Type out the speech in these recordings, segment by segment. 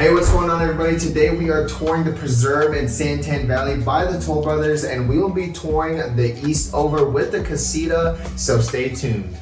Hey, what's going on everybody? Today we are touring the preserve in Santan Valley by the Toll Brothers, and we will be touring the Eastover with the CASITA, so stay tuned.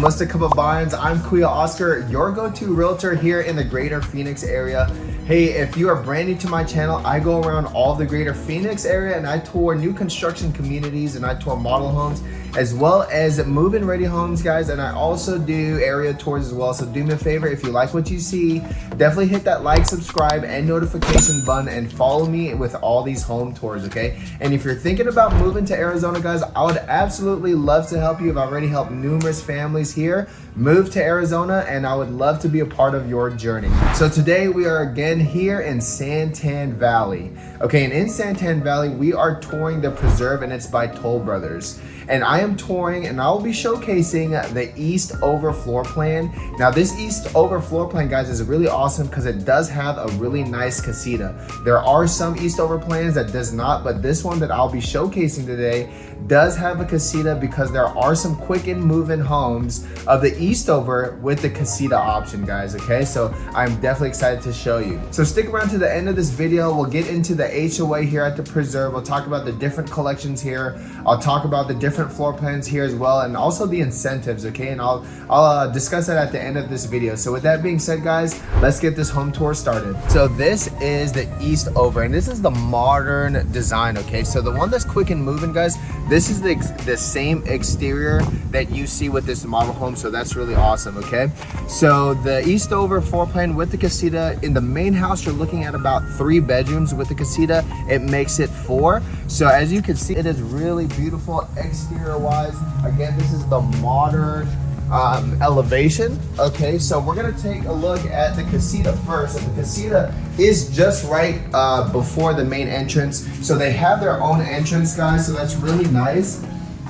Mr. Cup of Barnes. I'm Kuya Oscar, your go-to realtor here in the greater Phoenix area. Hey, if you are brand new to my channel, I go around all the greater Phoenix area and I tour new construction communities and I tour model homes as well as move-in ready homes, guys, and I also do area tours as well. So do me a favor, if you like what you see, definitely hit that like, subscribe, and notification button and follow me with all these home tours, okay? And if you're thinking about moving to Arizona, guys, I would absolutely love to help you. I've already helped numerous families here move to Arizona, and I would love to be a part of your journey. So today we are again here in Santan Valley. Okay, and in Santan Valley, we are touring the preserve, and it's by Toll Brothers. And I am touring and I'll be showcasing the Eastover floor plan. Now this Eastover floor plan, guys, is really awesome because it does have a really nice CASITA. There are some Eastover plans that does not, but this one that I'll be showcasing today does have a CASITA because there are some quick and move-in homes of the Eastover with the CASITA option, guys, okay? So I'm definitely excited to show you. So stick around to the end of this video. We'll get into the HOA here at the preserve. We'll talk about the different collections here. I'll talk about the different floor plans here as well, and also the incentives, okay? And I'll discuss that at the end of this video. So with that being said, guys, let's get this home tour started. So this is the Eastover, and this is the modern design, okay? So the one that's quick and moving, guys, this is the same exterior that you see with this model home, so that's really awesome, okay? So the Eastover floor plan with the CASITA, in the main house, you're looking at about 3 bedrooms. With the CASITA, it makes it 4. So as you can see, it is really beautiful exterior wise. Again, this is the modern elevation. Okay, so we're gonna take a look at the CASITA first, and the CASITA is just right before the main entrance, so they have their own entrance, guys, so that's really nice.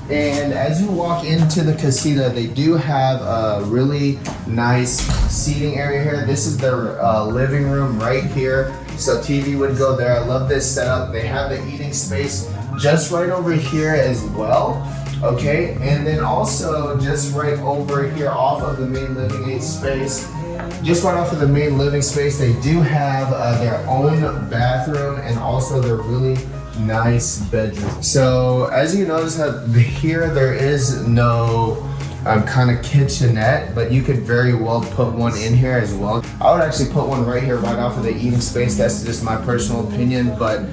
And as you walk into the CASITA, they do have a really nice seating area here. This is their living room right here, so TV would go there. I love this setup. They have the eating space just right over here as well. Okay, and then also just right over here off of the main living space, just right off of the main living space, they do have their own bathroom and also their really nice bedroom. So as you notice, here there is no kind of kitchenette, but you could very well put one in here as well. I would actually put one right here right off of the eating space. That's just my personal opinion, but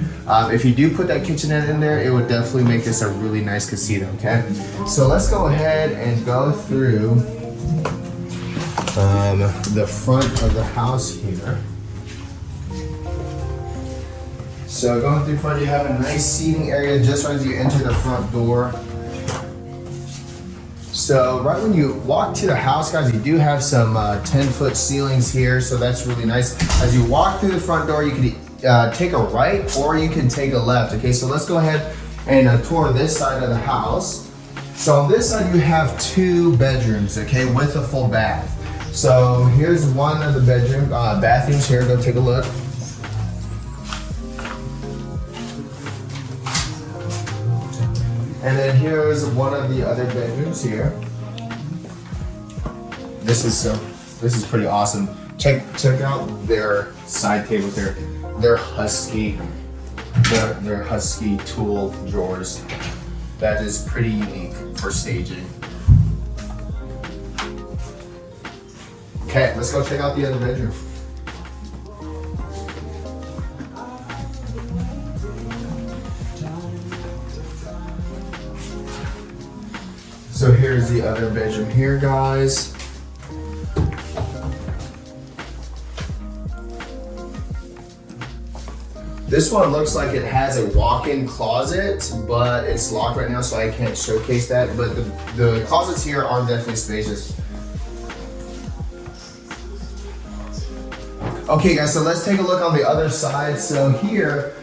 if you do put that kitchenette in there, it would definitely make this a really nice CASITA, okay? So let's go ahead and go through the front of the house here. So going through front, you have a nice seating area just as you enter the front door. So right when you walk to the house, guys, you do have some 10-foot ceilings here, so that's really nice. As you walk through the front door, you can take a right or you can take a left. Okay, so let's go ahead and tour this side of the house. So on this side, you have 2 bedrooms, okay, with a full bath. So here's one of the bathrooms here. Go take a look. And then here's one of the other bedrooms here. This is pretty awesome. Check out their side tables there. They're husky tool drawers. That is pretty unique for staging. Okay, let's go check out the other bedroom. So here's the other bedroom here, guys. This one looks like it has a walk-in closet, but it's locked right now, so I can't showcase that. But the closets here are definitely spacious. Okay, guys, so let's take a look on the other side. So here,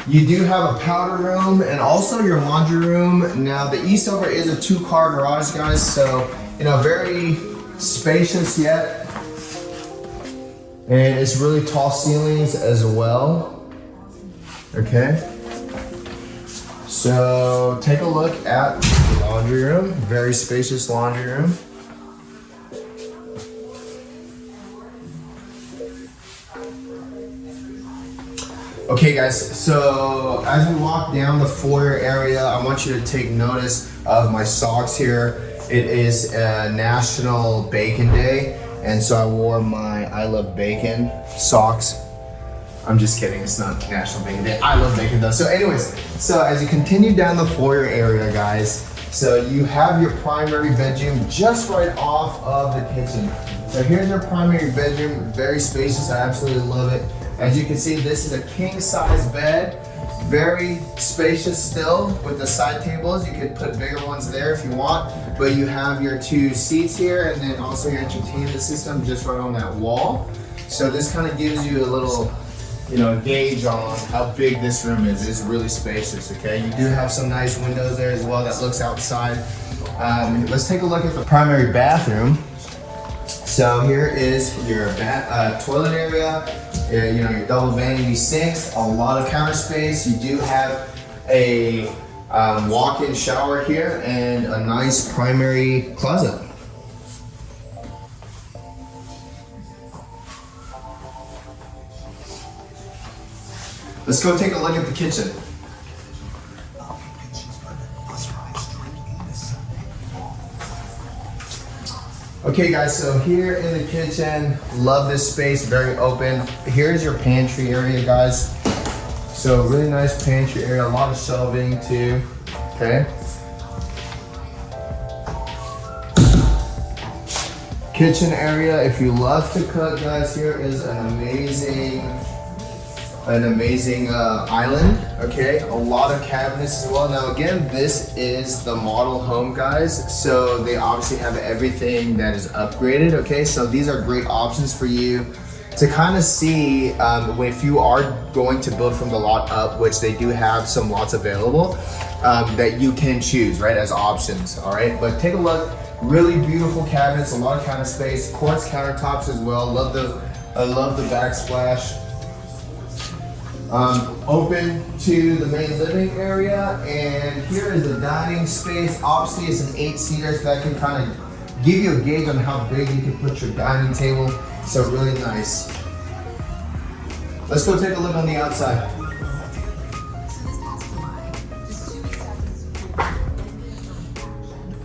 you do have a powder room and also your laundry room. Now the Eastover is a 2-car garage, guys, so very spacious yet. And it's really tall ceilings as well. Okay. So take a look at the laundry room, very spacious laundry room. Okay guys, so as we walk down the foyer area, I want you to take notice of my socks here. It is a National Bacon Day, and so I wore my I Love Bacon socks. I'm just kidding, it's not National Bacon Day. I love bacon though. So anyways, so as you continue down the foyer area, guys, so you have your primary bedroom just right off of the kitchen. So here's your primary bedroom, very spacious, I absolutely love it. As you can see, this is a king size bed, very spacious still with the side tables. You could put bigger ones there if you want, but you have your 2 seats here and then also your entertainment system just right on that wall. So this kind of gives you a little, gauge on how big this room is. It's really spacious, okay? You do have some nice windows there as well that looks outside. Let's take a look at the primary bathroom. So here is your toilet area, your double vanity sinks, a lot of counter space. You do have a walk-in shower here and a nice primary closet. Let's go take a look at the kitchen. Okay guys, so here in the kitchen, love this space, very open. Here's your pantry area, guys. So really nice pantry area, a lot of shelving too, okay? Kitchen area, if you love to cook, guys, here is an amazing island, okay? A lot of cabinets as well. Now again, this is the model home, guys, so they obviously have everything that is upgraded, okay? So these are great options for you to kind of see if you are going to build from the lot up, which they do have some lots available that you can choose, right, as options, all right? But take a look, really beautiful cabinets, a lot of counter space, quartz countertops as well. I love the backsplash. Open to the main living area, and here is the dining space. Obviously it's an 8-seater, so that can kind of give you a gauge on how big you can put your dining table. So really nice. Let's go take a look on the outside.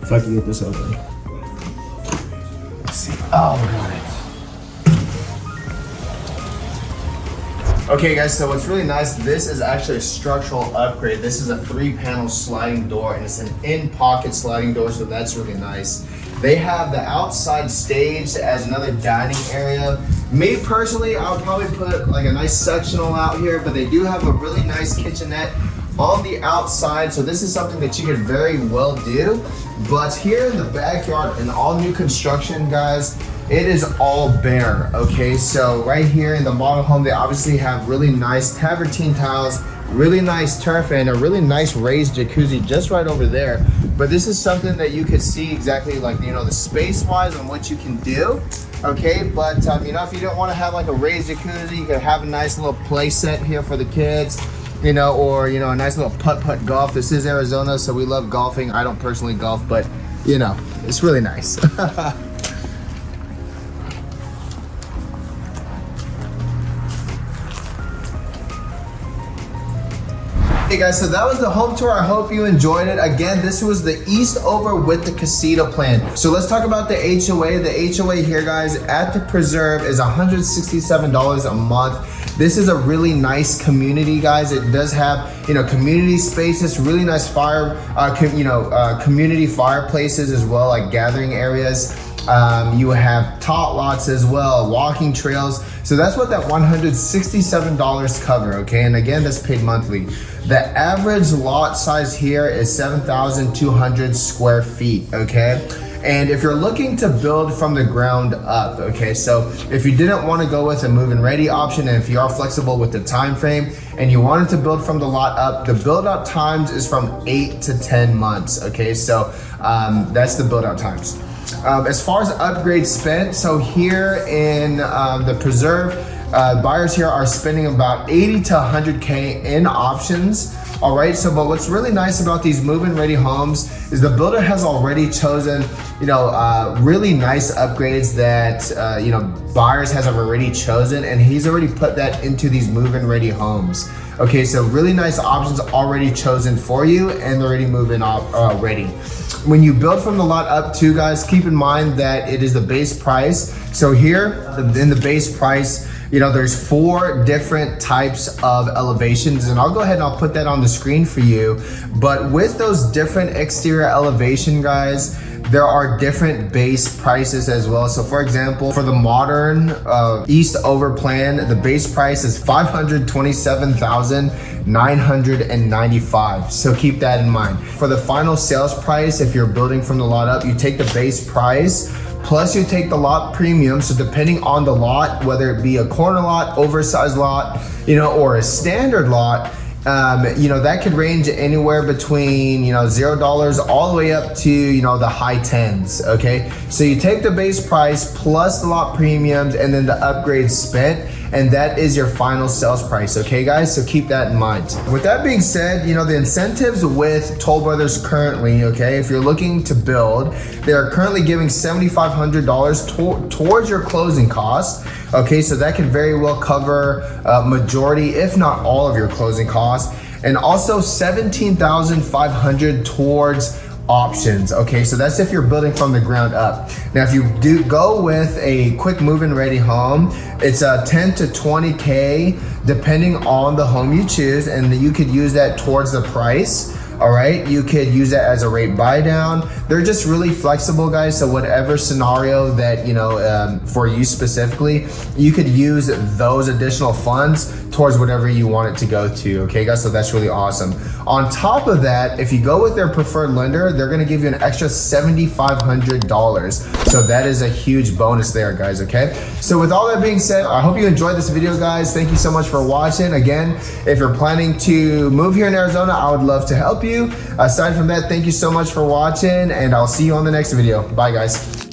If I can get this open. Let's see. Oh, we got it. Okay guys, so what's really nice, this is actually a structural upgrade. This is a 3-panel sliding door, and it's an in-pocket sliding door, so that's really nice. They have the outside stage as another dining area. Me personally, I would probably put like a nice sectional out here, but they do have a really nice kitchenette on the outside, so this is something that you could very well do. But here in the backyard, in all new construction, guys, it is all bare, okay? So right here in the model home, they obviously have really nice travertine tiles, really nice turf, and a really nice raised jacuzzi just right over there. But this is something that you could see exactly, like, the space-wise and what you can do, okay? But if you don't want to have like a raised jacuzzi, you could have a nice little play set here for the kids, or a nice little putt-putt golf. This is Arizona, so we love golfing. I don't personally golf, but it's really nice. Hey guys, so that was the home tour. I hope you enjoyed it. Again, this was the Eastover with the CASITA plan. So let's talk about the HOA. The HOA here, guys, at the Preserve is $167 a month. This is a really nice community, guys. It does have, community spaces, really nice community fireplaces as well, like gathering areas. You have tot lots as well, walking trails. So that's what that $167 cover, okay? And again, that's paid monthly. The average lot size here is 7,200 square feet, okay? And if you're looking to build from the ground up, okay, so if you didn't want to go with a move-in ready option, and if you are flexible with the time frame and you wanted to build from the lot up, the build out times is from 8 to 10 months, okay? So that's the build out times. As far as upgrades spent, so here in the Preserve, buyers here are spending about 80 to 100K in options All right, so but what's really nice about these move-in ready homes is the builder has already chosen, really nice upgrades that, buyers have already chosen, and he's already put that into these move-in ready homes. Okay, so really nice options already chosen for you, and they're already moving ready. When you build from the lot up too, guys, keep in mind that it is the base price. So here in the base price, there's 4 different types of elevations, and I'll go ahead and I'll put that on the screen for you. But with those different exterior elevation, guys, there are different base prices as well. So for example, for the modern East Over plan, the base price is $527,995. So keep that in mind. For the final sales price, if you're building from the lot up, you take the base price, plus you take the lot premium. So depending on the lot, whether it be a corner lot, oversized lot, or a standard lot, that could range anywhere between, $0 all the way up to, the high 10s, okay? So you take the base price plus the lot premiums and then the upgrades spent, and that is your final sales price, okay guys? So keep that in mind. With that being said, the incentives with Toll Brothers currently, okay, if you're looking to build, they're currently giving $7,500 towards your closing costs. Okay, so that can very well cover majority, if not all of your closing costs, and also $17,500 towards options. Okay, so that's if you're building from the ground up. Now, if you do go with a quick move-in ready home, it's a 10 to 20K depending on the home you choose, and you could use that towards the price. All right, you could use that as a rate buy down. They're just really flexible, guys. So whatever scenario that, for you specifically, you could use those additional funds towards whatever you want it to go to. Okay, guys, so that's really awesome. On top of that, if you go with their preferred lender, they're gonna give you an extra $7,500. So that is a huge bonus there, guys, okay? So with all that being said, I hope you enjoyed this video, guys. Thank you so much for watching. Again, if you're planning to move here in Arizona, I would love to help you. Aside from that, thank you so much for watching, and I'll see you on the next video. Bye, guys.